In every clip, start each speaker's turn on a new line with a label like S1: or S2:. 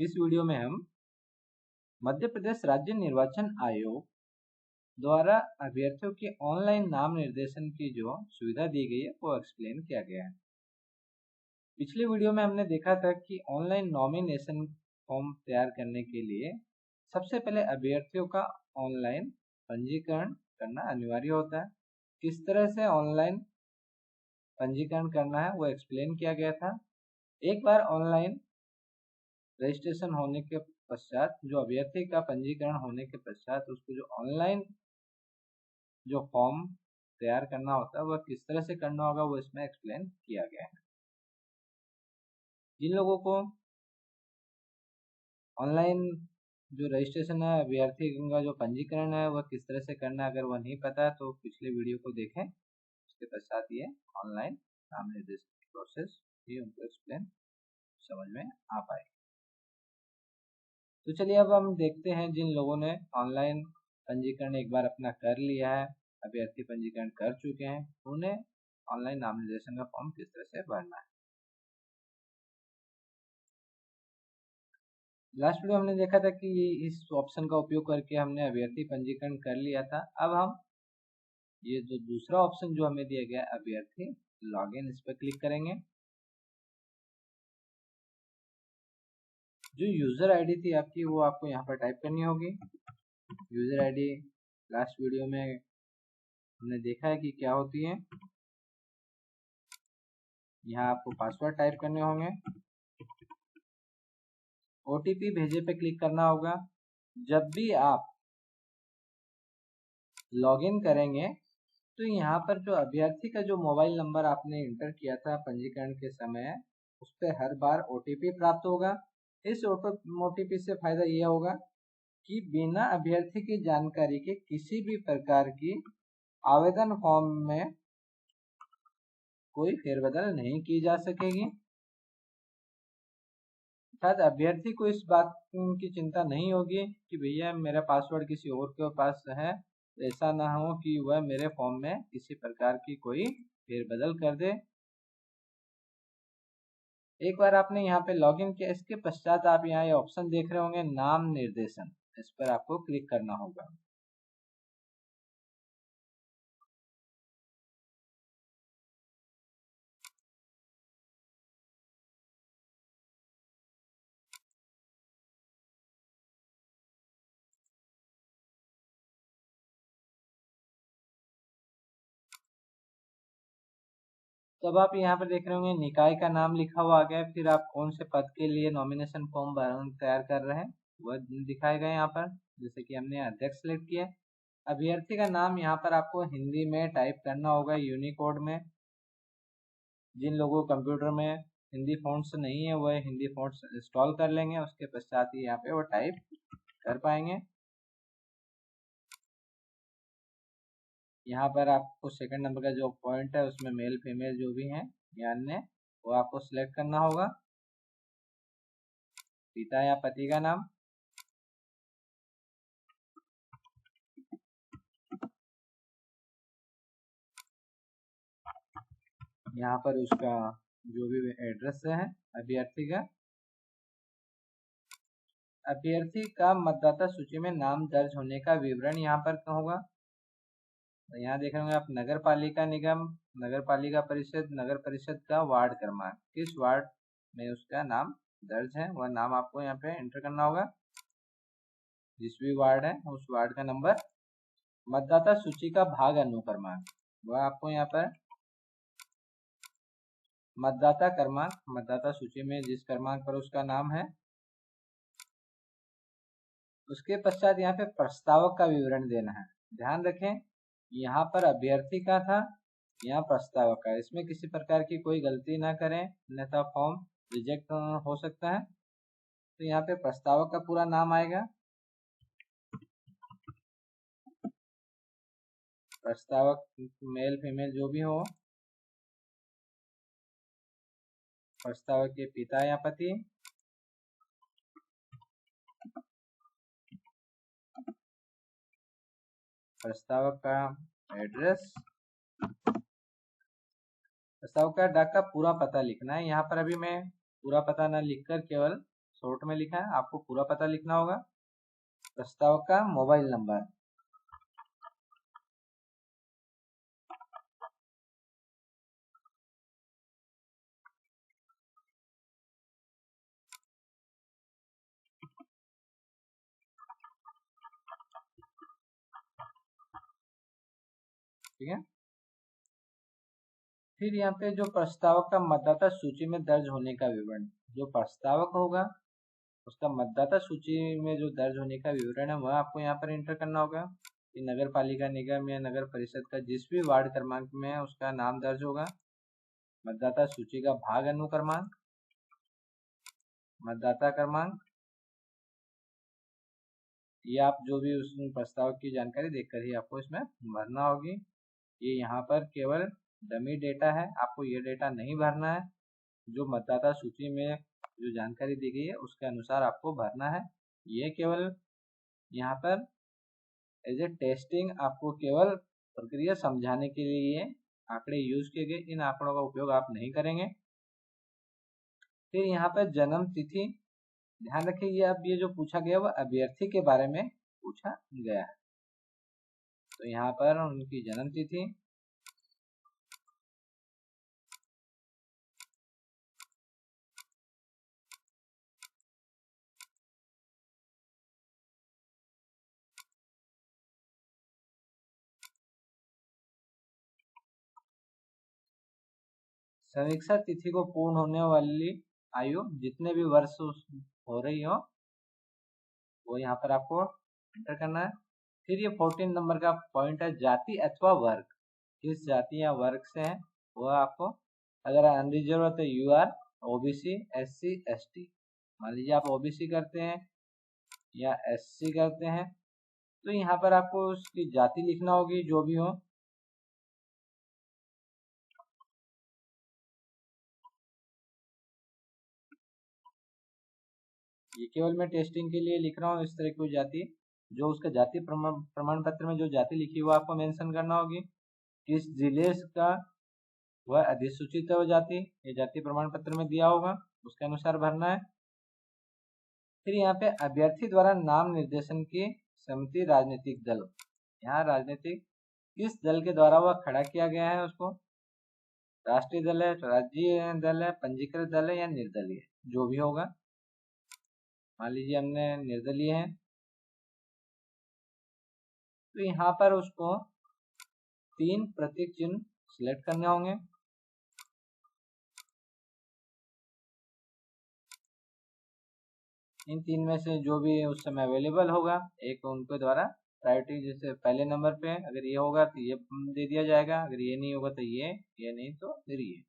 S1: इस वीडियो में हम मध्य प्रदेश राज्य निर्वाचन आयोग द्वारा अभ्यर्थियों के ऑनलाइन नाम निर्देशन की जो सुविधा दी गई है वो एक्सप्लेन किया गया है। पिछले वीडियो में हमने देखा था कि ऑनलाइन नॉमिनेशन फॉर्म तैयार करने के लिए सबसे पहले अभ्यर्थियों का ऑनलाइन पंजीकरण करना अनिवार्य होता है। किस तरह से ऑनलाइन पंजीकरण करना है वो एक्सप्लेन किया गया था। एक बार ऑनलाइन रजिस्ट्रेशन होने के पश्चात जो अभ्यर्थी का पंजीकरण होने के पश्चात उसको जो ऑनलाइन जो फॉर्म तैयार करना होता है वह किस तरह से करना होगा वो इसमें एक्सप्लेन किया गया है। जिन लोगों को ऑनलाइन जो रजिस्ट्रेशन है अभ्यर्थी का जो पंजीकरण है वह किस तरह से करना है अगर वह नहीं पता है तो पिछले वीडियो को देखें। उसके पश्चात ये ऑनलाइन नाम निर्देशन की प्रोसेस भी उनको एक्सप्लेन समझ में आ पाएगी। तो चलिए अब हम देखते हैं जिन लोगों ने ऑनलाइन पंजीकरण एक बार अपना कर लिया है, अभ्यर्थी पंजीकरण कर चुके हैं, उन्हें ऑनलाइन नाम निर्देशन का फॉर्म किस तरह से भरना है। लास्ट वीडियो हमने देखा था कि इस ऑप्शन का उपयोग करके हमने अभ्यर्थी पंजीकरण कर लिया था। अब हम ये जो दूसरा ऑप्शन जो हमें दिया गया अभ्यर्थी लॉगिन, इस पर क्लिक करेंगे। जो यूजर आईडी थी आपकी वो आपको यहाँ पर टाइप करनी होगी। यूजर आईडी लास्ट वीडियो में हमने देखा है कि क्या होती है। यहाँ आपको पासवर्ड टाइप करने होंगे। ओटीपी भेजे पे क्लिक करना होगा। जब भी आप लॉगिन करेंगे तो यहाँ पर जो अभ्यर्थी का जो मोबाइल नंबर आपने इंटर किया था पंजीकरण के समय उस पर हर बार ओटीपी प्राप्त होगा। इस ओटीपी से फायदा यह होगा कि बिना अभ्यर्थी की जानकारी के किसी भी प्रकार की आवेदन फॉर्म में कोई फेरबदल नहीं की जा सकेगी। अर्थात अभ्यर्थी को इस बात की चिंता नहीं होगी कि भैया मेरा पासवर्ड किसी और के पास है, ऐसा ना हो कि वह मेरे फॉर्म में किसी प्रकार की कोई फेरबदल कर दे। एक बार आपने यहाँ पे लॉगिन किया, इसके पश्चात आप यहाँ ये ऑप्शन देख रहे होंगे नाम निर्देशन, इस पर आपको क्लिक करना होगा। तब आप यहाँ पर देख रहे होंगे निकाय का नाम लिखा हुआ आ गया। फिर आप कौन से पद के लिए नॉमिनेशन फॉर्म तैयार कर रहे हैं वह दिखाए गए यहाँ पर। जैसे कि हमने अध्यक्ष सेलेक्ट किया। अभ्यर्थी का नाम यहाँ पर आपको हिंदी में टाइप करना होगा यूनिकोड में। जिन लोगों को कंप्यूटर में हिंदी फॉन्ट्स नहीं है वह हिंदी फॉन्ट्स इंस्टॉल कर लेंगे, उसके पश्चात ही यहाँ पे वो टाइप कर पाएंगे। यहाँ पर आपको सेकंड नंबर का जो पॉइंट है उसमें मेल फीमेल जो भी हैं या अन्य वो आपको सिलेक्ट करना होगा। पिता या पति का नाम, यहाँ पर उसका जो भी एड्रेस है अभ्यर्थी का। अभ्यर्थी का मतदाता सूची में नाम दर्ज होने का विवरण यहाँ पर होगा। तो यहाँ देख रहे होंगे आप नगर पालिका निगम, नगर पालिका परिषद, नगर परिषद का वार्ड क्रमांक, किस वार्ड में उसका नाम दर्ज है वह नाम आपको यहाँ पे एंटर करना होगा। जिस भी वार्ड है उस वार्ड का नंबर, मतदाता सूची का भाग अनुक्रमांक वह आपको यहाँ पर मतदाता क्रमांक, मतदाता सूची में जिस क्रमांक पर उसका नाम है। उसके पश्चात यहाँ पे प्रस्तावक का विवरण देना है। ध्यान रखें यहाँ पर अभ्यर्थी का था, यहाँ प्रस्तावक का, इसमें किसी प्रकार की कोई गलती ना करें अन्यथा फॉर्म रिजेक्ट हो सकता है। तो यहाँ पे प्रस्तावक का पूरा नाम आएगा। प्रस्तावक मेल फीमेल जो भी हो, प्रस्तावक के पिता या पति, प्रस्तावक का एड्रेस, प्रस्तावक का डाक का पूरा पता लिखना है। यहाँ पर अभी मैं पूरा पता ना लिखकर केवल शॉर्ट में लिखा है, आपको पूरा पता लिखना होगा। प्रस्तावक का मोबाइल नंबर, ठीक है। फिर यहाँ पे जो प्रस्तावक का मतदाता सूची में दर्ज होने का विवरण, जो प्रस्तावक होगा उसका मतदाता सूची में जो दर्ज होने का विवरण है वह आपको यहाँ पर एंटर करना होगा। कि नगर पालिका, निगम या नगर परिषद का जिस भी वार्ड क्रमांक में है उसका नाम दर्ज होगा। मतदाता सूची का भाग अनुक्रमांक, मतदाता क्रमांक, ये आप जो भी उस प्रस्तावक की जानकारी देखकर ही आपको इसमें भरना होगी। ये यहाँ पर केवल डमी डेटा है, आपको ये डेटा नहीं भरना है। जो मतदाता सूची में जो जानकारी दी गई है उसके अनुसार आपको भरना है। ये केवल यहाँ पर एज ए टेस्टिंग, आपको केवल प्रक्रिया समझाने के लिए आंकड़े यूज किए गए, इन आंकड़ों का उपयोग आप नहीं करेंगे। फिर यहाँ पर जन्म तिथि, ध्यान रखिए ये अब ये जो पूछा गया वो अभ्यर्थी के बारे में पूछा गया है, तो यहाँ पर उनकी जन्म तिथि, समीक्षा तिथि को पूर्ण होने वाली आयु, जितने भी वर्ष हो रही हो वो यहाँ पर आपको एंटर करना है। फिर ये 14 नंबर का पॉइंट है, जाति अथवा वर्ग, किस जाति या वर्ग से है वह आपको, अगर अनरिजर्व है तो यूआर, ओबीसी, एससी, एसटी। मान लीजिए आप ओबीसी करते हैं या एससी करते हैं तो यहाँ पर आपको उसकी जाति लिखना होगी जो भी हो। ये केवल मैं टेस्टिंग के लिए लिख रहा हूँ इस तरह की जाति, जो उसका जाति प्रमाण पत्र में जो जाति लिखी है वो आपको मेंशन करना होगी। किस जिले का वह अधिसूचित है वो जाति, ये जाति प्रमाण पत्र में दिया होगा, उसके अनुसार भरना है। फिर यहाँ पे अभ्यर्थी द्वारा नाम निर्देशन की समिति, राजनीतिक दल, यहाँ राजनीतिक किस दल के द्वारा वह खड़ा किया गया है उसको, राष्ट्रीय दल है, राज्य दल है, पंजीकृत दल है या निर्दलीय, जो भी होगा। मान लीजिए हमने निर्दलीय है तो यहाँ पर उसको 3 प्रतीक चिन्ह सिलेक्ट करने होंगे। इन 3 में से जो भी उस समय अवेलेबल होगा एक उनके द्वारा प्रायोरिटी, जैसे पहले नंबर पे अगर ये होगा तो ये दे दिया जाएगा, अगर ये नहीं होगा तो ये नहीं तो फिर ये।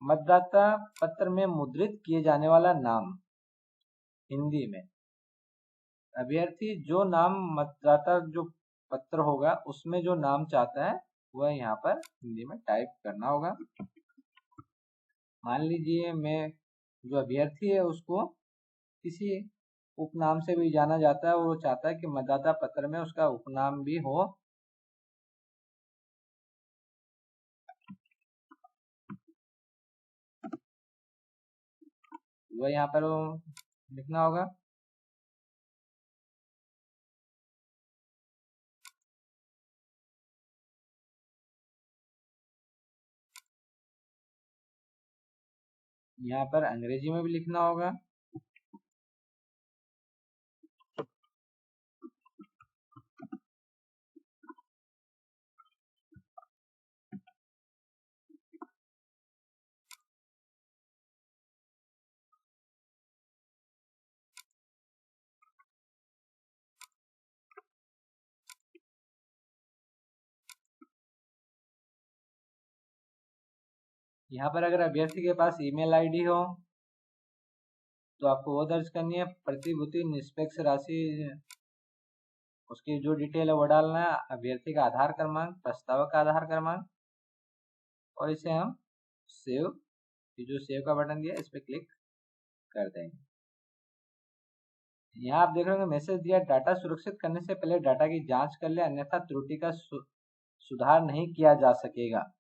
S1: मतदाता पत्र में मुद्रित किए जाने वाला नाम हिंदी में, अभ्यर्थी जो नाम मतदाता जो पत्र होगा उसमें जो नाम चाहता है वह यहाँ पर हिंदी में टाइप करना होगा। मान लीजिए मैं जो अभ्यर्थी है उसको किसी उपनाम से भी जाना जाता है, वो चाहता है कि मतदाता पत्र में उसका उपनाम भी हो, वह यहाँ पर लिखना होगा। यहाँ पर अंग्रेजी में भी लिखना होगा। यहाँ पर अगर अभ्यर्थी के पास ईमेल आईडी हो तो आपको वो दर्ज करनी है। प्रतिभूति निष्पक्ष राशि, उसकी जो डिटेल है वो डालना है। अभ्यर्थी का आधार क्रमांक, प्रस्तावक का आधार क्रमांक, और इसे हम सेव, जो सेव का बटन दिया इस पर क्लिक कर देंगे। यहाँ आप देख रहे होंगे मैसेज दिया, डाटा सुरक्षित करने से पहले डाटा की जांच कर ले अन्यथा त्रुटि का सुधार नहीं किया जा सकेगा,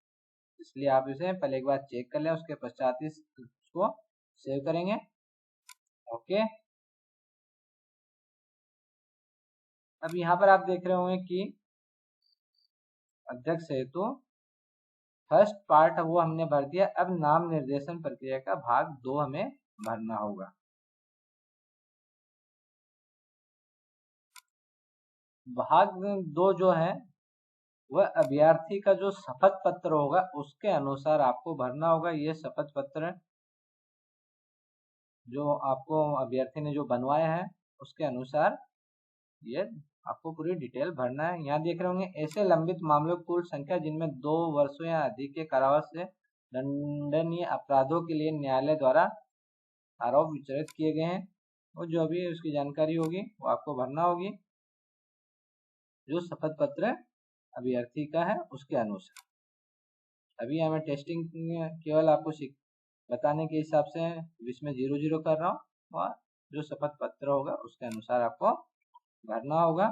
S1: इसलिए आप इसे पहले एक बार चेक कर लें, उसके पश्चात इसको सेव करेंगे। ओके। अब यहाँ पर आप देख रहे होंगे कि अध्यक्ष हेतु फर्स्ट पार्ट वो हमने भर दिया। अब नाम निर्देशन प्रक्रिया का भाग 2 हमें भरना होगा। भाग 2 जो है वह अभ्यर्थी का जो शपथ पत्र होगा उसके अनुसार आपको भरना होगा। ये शपथ पत्र जो आपको अभ्यर्थी ने जो बनवाया है उसके अनुसार ये आपको पूरी डिटेल भरना है। यहाँ देख रहे होंगे ऐसे लंबित मामलों की कुल संख्या जिनमें 2 वर्षों या अधिक के कारावास से दंडनीय अपराधों के लिए न्यायालय द्वारा आरोप विचरित किए गए हैं, और जो भी उसकी जानकारी होगी वो आपको भरना होगी जो शपथ पत्र अभ्यर्थी का है उसके अनुसार। अभी हमें टेस्टिंग केवल आपको बताने के हिसाब से इसमें 0-0 कर रहा हूँ, और जो शपथ पत्र होगा उसके अनुसार आपको भरना होगा।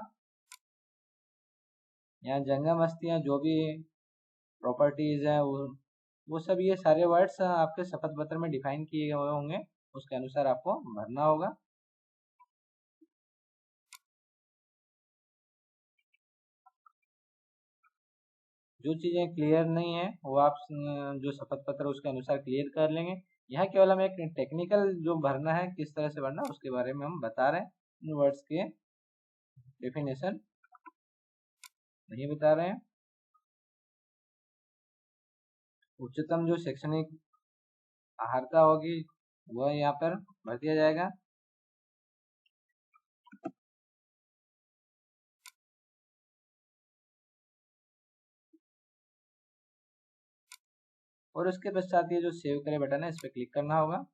S1: यहाँ जंगम अस्थियाँ जो भी प्रॉपर्टीज है वो सब ये सारे वर्ड्स आपके शपथ पत्र में डिफाइन किए हुए होंगे, उसके अनुसार आपको भरना होगा। जो चीजें क्लियर नहीं है वो आप जो शपथ पत्र उसके अनुसार क्लियर कर लेंगे। यहाँ केवल हम एक टेक्निकल जो भरना है किस तरह से भरना है उसके बारे में हम बता रहे हैं, इन वर्ड्स के डेफिनेशन नहीं बता रहे हैं। उच्चतम जो शैक्षणिक अर्हता होगी वह यहाँ पर भर दिया जाएगा। और उसके पश्चात ये जो सेव करे बटन है इस पर क्लिक करना होगा।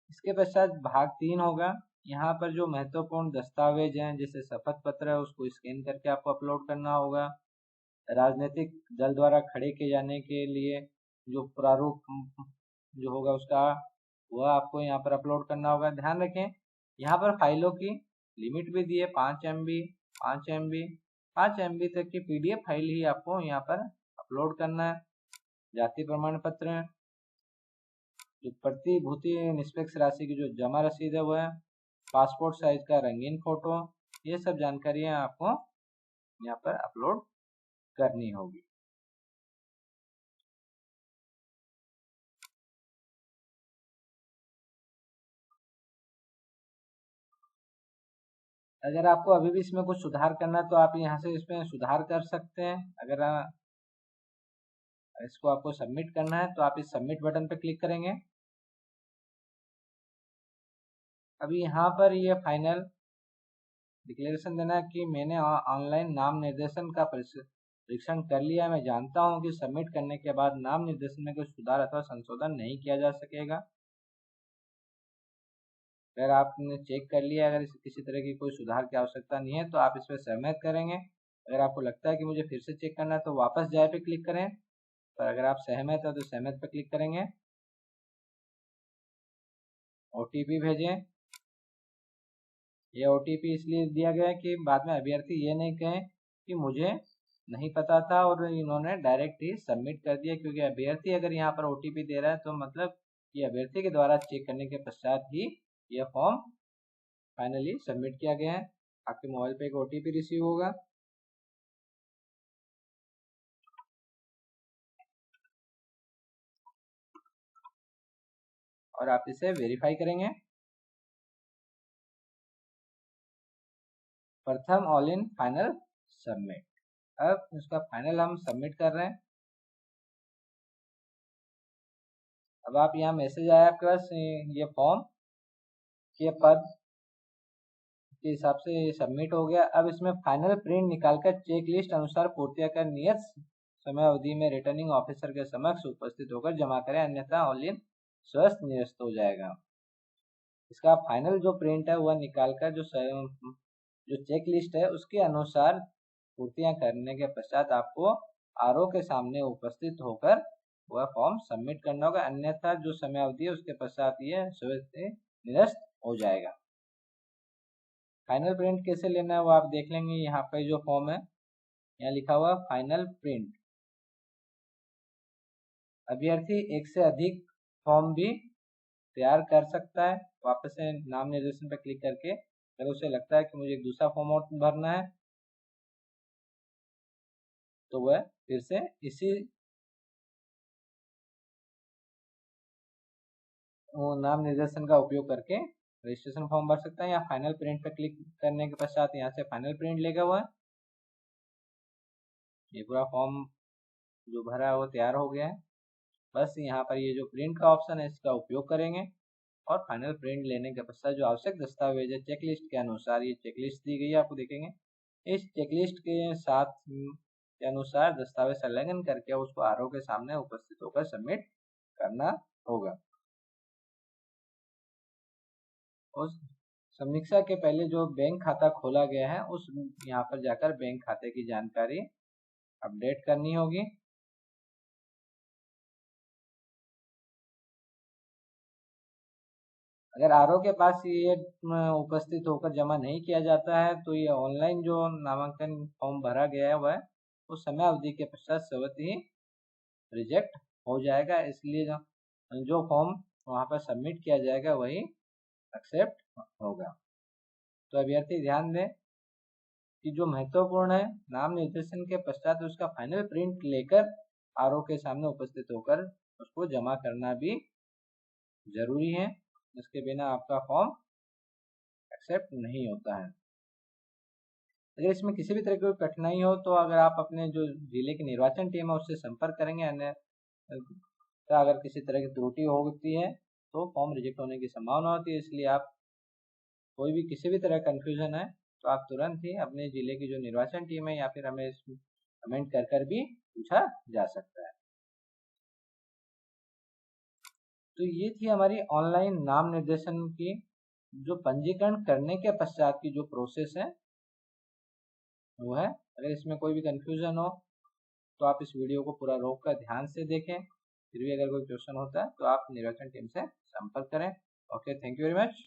S1: इसके पश्चात भाग 3 होगा। यहाँ पर जो महत्वपूर्ण दस्तावेज हैं जैसे शपथ पत्र है उसको स्कैन करके आपको अपलोड करना होगा। राजनीतिक दल द्वारा खड़े किए जाने के लिए जो प्रारूप जो होगा उसका वह आपको यहाँ पर अपलोड करना होगा। ध्यान रखें यहाँ पर फाइलों की लिमिट भी दी है 5 MB 5 MB 5 MB तक की PDF फाइल ही आपको यहाँ पर अपलोड करना है। जाति प्रमाण पत्र, जो प्रतिभूति निष्पक्ष राशि की जो जमा रसीद है वह है, पासपोर्ट साइज का रंगीन फोटो, ये सब जानकारियां आपको यहाँ पर अपलोड करनी होगी। अगर आपको अभी भी इसमें कुछ सुधार करना है तो आप यहाँ से इसमें सुधार कर सकते हैं। अगर इसको आपको सबमिट करना है तो आप इस सबमिट बटन पर क्लिक करेंगे। अभी यहाँ पर ये फाइनल डिक्लेरेशन देना है कि मैंने ऑनलाइन नाम निर्देशन का परीक्षण कर लिया। मैं जानता हूँ कि सबमिट करने के बाद नाम निर्देशन में कोई सुधार अथवा संशोधन नहीं किया जा सकेगा। अगर आपने चेक कर लिया, अगर किसी तरह की कोई सुधार की आवश्यकता नहीं है तो आप इस पर सहमत करेंगे। अगर आपको लगता है कि मुझे फिर से चेक करना है तो वापस जाए पे क्लिक करें, पर अगर आप सहमत है तो सहमत पे क्लिक करेंगे। OTP भेजें। ये OTP इसलिए दिया गया है कि बाद में अभ्यर्थी ये नहीं कहें कि मुझे नहीं पता था और इन्होंने डायरेक्ट ही सबमिट कर दिया, क्योंकि अभ्यर्थी अगर यहाँ पर OTP दे रहा है तो मतलब कि अभ्यर्थी के द्वारा चेक करने के पश्चात ही यह फॉर्म फाइनली सबमिट किया गया है। आपके मोबाइल पे एक OTP रिसीव होगा और आप इसे वेरीफाई करेंगे। प्रथम ऑल इन फाइनल सबमिट। अब उसका फाइनल हम सबमिट कर रहे हैं। अब आप यहाँ मैसेज आया आपके पास ये फॉर्म के पद के हिसाब से सबमिट हो गया। अब इसमें फाइनल प्रिंट निकालकर चेक लिस्ट अनुसार पूर्तियां कर नियत समय अवधि में रिटर्निंग ऑफिसर के समक्ष उपस्थित होकर जमा करें, अन्यथा ऑनलाइन स्वस्थ निरस्त हो जाएगा। इसका फाइनल जो प्रिंट है वह निकालकर जो चेक लिस्ट है उसके अनुसार पूर्तियां करने के पश्चात आपको RO के सामने उपस्थित होकर वह फॉर्म सबमिट करना होगा, अन्यथा जो समय अवधि है उसके पश्चात ये निरस्त हो जाएगा। फाइनल प्रिंट कैसे लेना है वो आप देख लेंगे। यहाँ पे जो फॉर्म है यहाँ लिखा हुआ फाइनल प्रिंट। अभ्यर्थी एक से अधिक फॉर्म भी तैयार कर सकता है। वापस से नाम निर्देशन पर क्लिक करके अगर उसे लगता है कि मुझे एक दूसरा फॉर्म और भरना है तो वह फिर से इसी नाम निर्देशन का उपयोग करके रजिस्ट्रेशन फॉर्म भर सकता है। या फाइनल प्रिंट पर क्लिक करने के पश्चात यहाँ से फाइनल प्रिंट लेगा हुआ है। ये पूरा फॉर्म जो भरा है वो तैयार हो गया है। बस यहाँ पर ये जो प्रिंट का ऑप्शन है इसका उपयोग करेंगे और फाइनल प्रिंट लेने के पश्चात जो आवश्यक दस्तावेज है चेकलिस्ट के अनुसार, ये चेकलिस्ट दी गई है आपको देखेंगे, इस चेकलिस्ट के साथ के अनुसार दस्तावेज संलग्न करके उसको आरओ के सामने उपस्थित होकर सबमिट करना होगा। उस समीक्षा के पहले जो बैंक खाता खोला गया है उस यहाँ पर जाकर बैंक खाते की जानकारी अपडेट करनी होगी। अगर आरओ के पास ये उपस्थित होकर जमा नहीं किया जाता है तो ये ऑनलाइन जो नामांकन फॉर्म भरा गया है वह उस समय अवधि के पश्चात स्वतः ही रिजेक्ट हो जाएगा। इसलिए जो फॉर्म वहाँ पर सबमिट किया जाएगा वही एक्सेप्ट होगा। तो अभ्यर्थी ध्यान दें कि जो महत्वपूर्ण है, नाम निर्देशन के पश्चात उसका फाइनल प्रिंट लेकर आरओ के सामने उपस्थित होकर उसको जमा करना भी जरूरी है। इसके बिना आपका फॉर्म एक्सेप्ट नहीं होता है। अगर इसमें किसी भी तरह की कोई कठिनाई हो तो अगर आप अपने जो जिले की निर्वाचन टीम है उससे संपर्क करेंगे, अन्य अगर किसी तरह की त्रुटि होती है तो फॉर्म रिजेक्ट होने की संभावना होती है। इसलिए आप कोई भी किसी भी तरह कंफ्यूजन है तो आप तुरंत ही अपने जिले की जो निर्वाचन टीम है या फिर हमें कमेंट कर भी पूछा जा सकता है। तो ये थी हमारी ऑनलाइन नाम निर्देशन की जो पंजीकरण करने के पश्चात की जो प्रोसेस है वो है। अगर इसमें कोई भी कंफ्यूजन हो तो आप इस वीडियो को पूरा रोक कर ध्यान से देखें। फिर भी अगर कोई क्वेश्चन होता है तो आप निर्वाचन टीम से संपर्क करें। Okay, thank you very much.